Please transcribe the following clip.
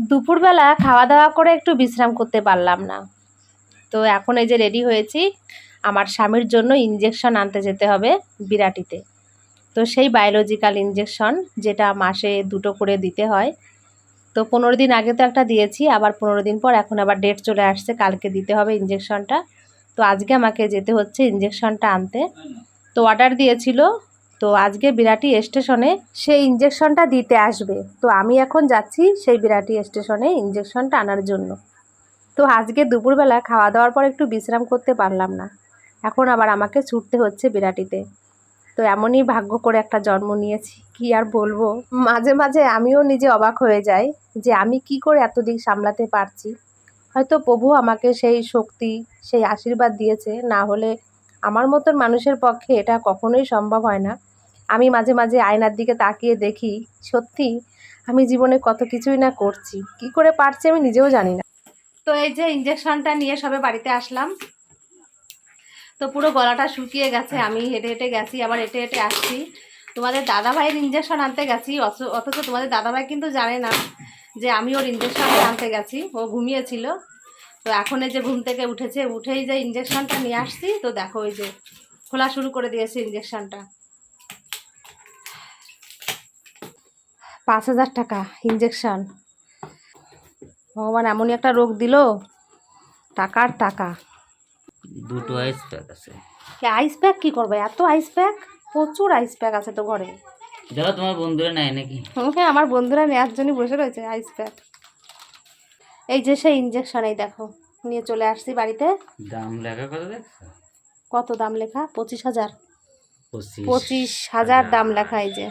দুপুরবেলা খাওয়া দাওয়া করে একটু বিশ্রাম করতে পারলাম না, তো এখন এই যে রেডি হয়েছি। আমার স্বামীর জন্য ইঞ্জেকশন আনতে যেতে হবে বিরাটিতে। তো সেই বায়োলজিক্যাল ইঞ্জেকশন, যেটা মাসে 2টো করে দিতে হয়। তো 15 দিন আগে তো একটা দিয়েছি, আবার 15 দিন পর এখন আবার ডেট চলে আসছে, কালকে দিতে হবে ইঞ্জেকশনটা। তো আজকে আমাকে যেতে হচ্ছে ইঞ্জেকশনটা আনতে। তো অর্ডার দিয়েছিল, তো আজকে বিরাটি স্টেশনে সেই ইঞ্জেকশনটা দিতে আসবে। তো আমি এখন যাচ্ছি সেই বিরাটি স্টেশনে ইঞ্জেকশনটা আনার জন্য। তো আজকে দুপুরবেলা খাওয়া দাওয়ার পর একটু বিশ্রাম করতে পারলাম না, এখন আবার আমাকে ছুটতে হচ্ছে বিরাটিতে। তো এমনই ভাগ্য করে একটা জন্ম নিয়েছি, কি আর বলবো। মাঝে মাঝে আমিও নিজে অবাক হয়ে যাই যে আমি কি করে এত দিক সামলাতে পারছি। হয়তো প্রভু আমাকে সেই শক্তি, সেই আশীর্বাদ দিয়েছে, না হলে আমার মতন মানুষের পক্ষে এটা কখনোই সম্ভব হয় না। আমি মাঝে মাঝে আয়নার দিকে তাকিয়ে দেখি, সত্যি আমি জীবনে কত কিছুই না করছি, কি করে পারছি আমি নিজেও জানি না। তো এই যে ইঞ্জেকশনটা নিয়ে সবে বাড়িতে আসলাম। তো পুরো গলাটা শুকিয়ে গেছে, আমি হেঁটে হেঁটে গেছি, আবার হেঁটে হেঁটে আসছি। তোমাদের দাদাভাইয়ের ইঞ্জেকশন আনতে গেছি, অথচ তোমাদের দাদাভাই কিন্তু জানে না যে আমি ওর ইঞ্জেকশনটা আনতে গেছি। ও ঘুমিয়েছিল। তো এখন এই যে ঘুম থেকে উঠেছে, উঠেই যে ইঞ্জেকশনটা নিয়ে আসছি, তো দেখো ওই যে খোলা শুরু করে দিয়েছে ইঞ্জেকশনটা। 5,000 টাকা ইঞ্জেকশন। ভগবান এমনই একটা রোগ দিল, টাকার টাকা। 2টো আইস প্যাক আছে। আইস প্যাক কি করবে? এত আইস প্যাক? প্রচুর আইস প্যাক আছে তো ঘরে। যারা তোমার বন্ধুরা নেয় নাকি? হ্যাঁ, আমার বন্ধুরা নেওয়ার জন্য বসে রয়েছে আইস প্যাক। এই যে সেই ইঞ্জেকশন, এই দেখো নিয়ে চলে আসছি বাড়িতে। দাম লেখা কত দেখছো? কত দাম লেখা? 25,000। 25,000 25,000 দাম লেখা। এই যে